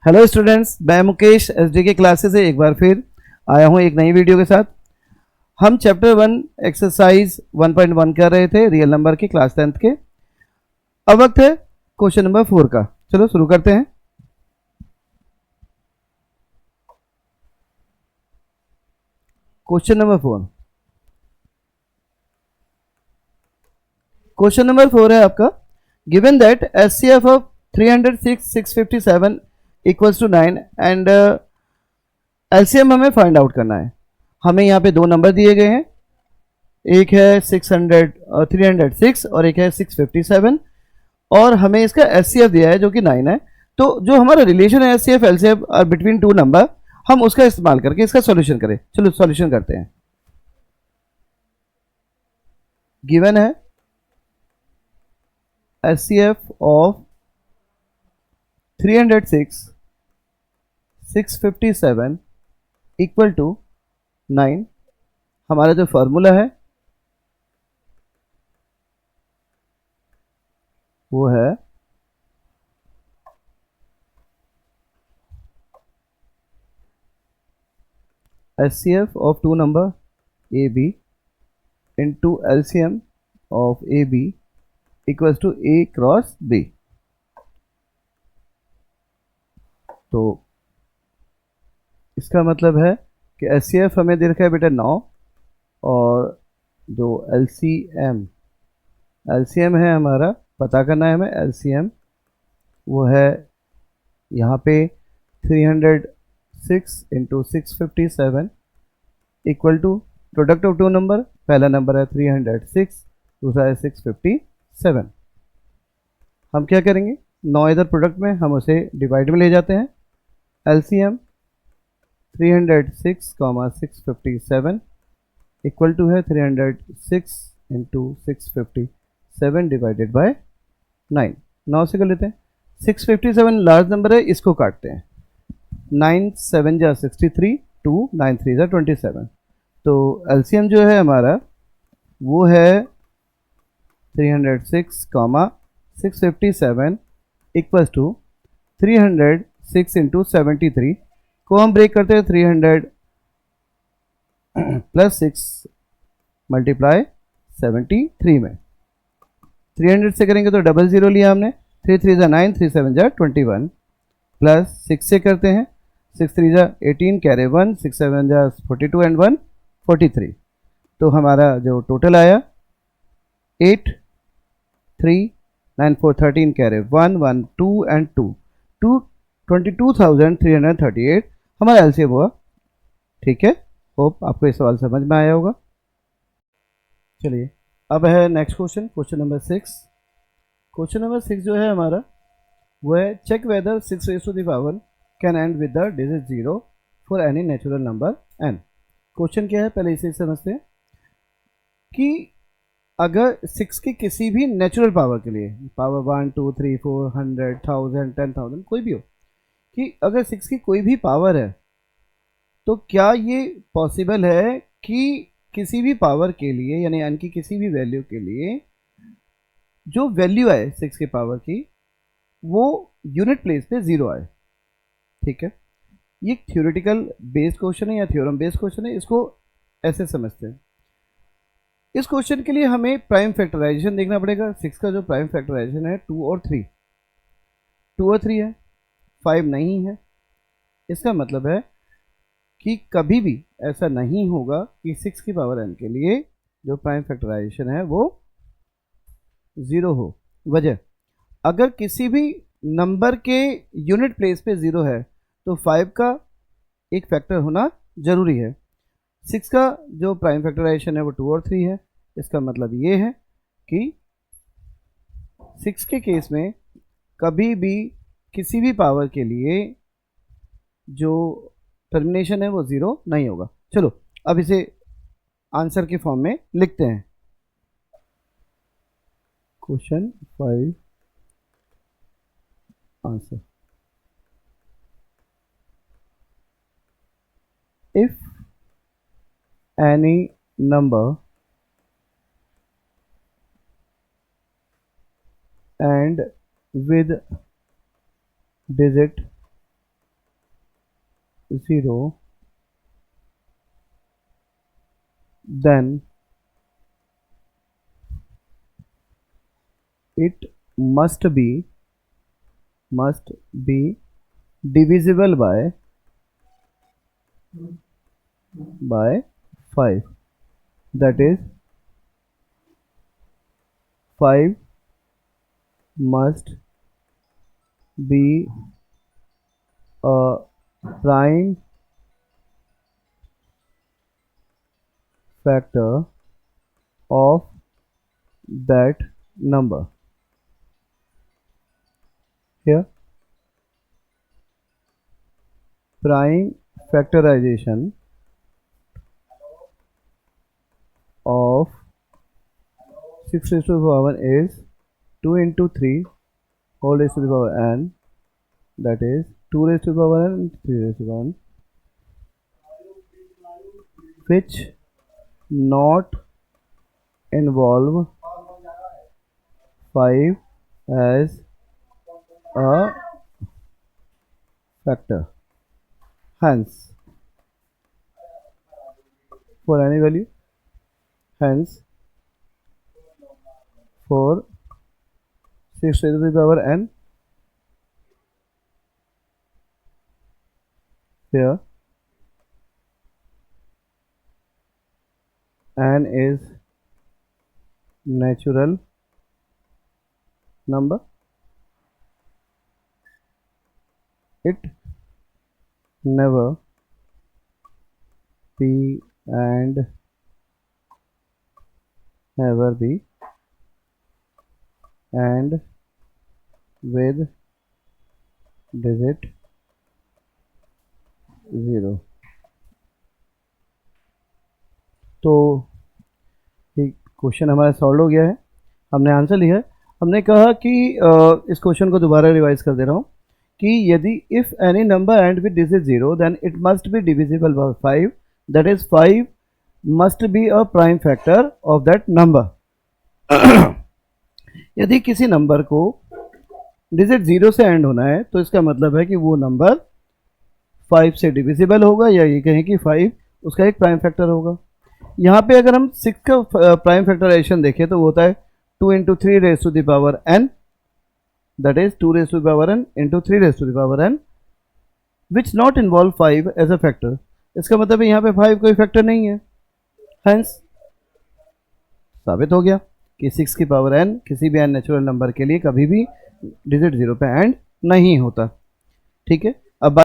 Hello students, मैं Mukesh SD के classes से एक बार फिर आया हूं एक नई वीडियो के साथ। हम चैप्टर 1 एक्सरसाइज 1.1 कर रहे थे रियल नंबर की क्लास 10th के। अब वक्त है क्वेश्चन नंबर 4 का। चलो शुरू करते हैं। Question number 4। क्वेश्चन नंबर 4 है आपका, given that HCF of 306 657 equals to 9 and LCM हमें फाइंड आउट करना है। हमें यहाँ पे दो नंबर दिए गए हैं, एक है 306 और एक है 657, और हमें इसका एचसीएफ दिया है जो कि 9 है। तो जो हमारा रिलेशन है HCF LCF between two number, हम उसका इस्तेमाल करके इसका सॉल्यूशन करें। चलो सॉल्यूशन करते हैं। गिवन है एचसीएफ ऑफ 306 657 इक्वल टू 9। हमारा जो फॉर्मूला है वो है HCF of two number AB into LCM of AB equals to A cross B। तो इसका मतलब है कि HCF हमें दे रखा है बेटा 9, और जो LCM है हमारा पता करना है हमें। LCM वो है यहाँ पे 306 into 657 equal to product of two number. पहला नंबर है 306, दूसरा है 657। हम क्या करेंगे, 9 इधर प्रोडक्ट में, हम उसे डिवाइड में ले जाते हैं। LCM 306, 657 इक्वल टू है 306 इंटू 657 डिवाइडेड बाय 9। 9 से कर लेते हैं। 657 लार्ज नंबर है, इसको काटते हैं। 9 7 जा 63, 2 9 3 जा 27। तो एलसीएम जो है हमारा वो है 306, 657 इक्वल्स टू 306 इंटू 73 को हम ब्रेक करते हैं 300 प्लस 6 मल्टीप्लाई 73 में। 300 से करेंगे तो डबल जीरो लिया हमने। 3 3 जा 9, 3 7 जा 21 प्लस 6 से करते हैं। 6 3 जा 18 कैरे 1, 6 7 जा 42 एंड 1 43। तो हमारा जो टोटल आया 8 3 9 4 13 कैरे 1 1 2 एंड 2 22,338 हमारा एलसीएम हुआ। ठीक है, होप आपको ये सवाल समझ में आया होगा। चलिए अब है next question, question number 6। Question number 6 जो है हमारा वो है, check whether 6 raise to the power can end with the digit 0 for any natural number n। Question क्या है पहले इसे समझते हैं कि अगर 6 की किसी भी नेचुरल पावर के लिए, पावर 1 2 3 4 100 1000 10,000 कोई भी हो, कि अगर 6 की कोई भी पावर है तो क्या ये पॉसिबल है कि किसी भी पावर के लिए, यानी n की किसी भी वैल्यू के लिए जो वैल्यू आए 6 की पावर की वो यूनिट प्लेस पे 0 आए। ठीक है, ये थ्योरेटिकल बेस्ड क्वेश्चन है या थ्योरम बेस्ड क्वेश्चन है, इसको ऐसे समझते हैं। इस क्वेश्चन के लिए हमें प्राइम फैक्टराइजेशन देखना पड़ेगा। 6 का जो प्राइम फैक्टराइजेशन है 2 और 3, 2 और 3 है, 5 नहीं है। इसका मतलब है कि कभी भी ऐसा नहीं होगा कि 6 की पावर n के लिए जो प्राइम फैक्टराइजेशन है वो 0 हो। वजह, अगर किसी भी नंबर के यूनिट प्लेस पे 0 है तो 5 का एक फैक्टर होना जरूरी है। 6 का जो प्राइम फैक्टराइजेशन है वो 2 और 3 है। इसका मतलब ये है कि 6 के केस में कभी भी किसी भी पावर के लिए जो टर्मिनेशन है वो 0 नहीं होगा। चलो अब इसे आंसर के फॉर्म में लिखते हैं। Question 5 answer, if any number and with digit 0, then it must be divisible by 5. That is 5 must be a prime factor of that number. Here prime factorization of 6 raised to the power 1 is 2 into 3 whole raised to the power n, that is 2 raised to the power n and 3 raised to the power n, which not involve 5 as a factor. Hence, for any value, hence for 6 raised to the power n, here n is natural number. It never be and never be and with digit 0. तो ये question हमारा solve हो गया है, हमने answer लिया है। हमने कहा कि इस क्वेश्चन को दोबारा रिवाइज कर दे रहा हूँ कि यदि if any number end with digit 0 then it must be divisible by 5, that is 5 must be a prime factor of that number. यदि किसी नंबर को डिजिट 0 से एंड होना है तो इसका मतलब है कि वो नंबर 5 से डिविजिबल होगा, या ये कहें कि 5 उसका एक प्राइम फैक्टर होगा। यहाँ पे अगर हम 6 का प्राइम फैक्टराइजेशन देखें तो वो होता है 2 into 3 raise to the power n, that is 2 raised to the power n into 3 raised to the power n, which not involve 5 as a factor। इसका मतलब है यहाँ पे 5 कोई फैक्टर नहीं है। Hence साबित हो गया कि 6 की पावर n किसी भी n नेचुरल नंबर के लिए कभी भी डिजिट 0 पे एंड नहीं होता। ठीक है, अब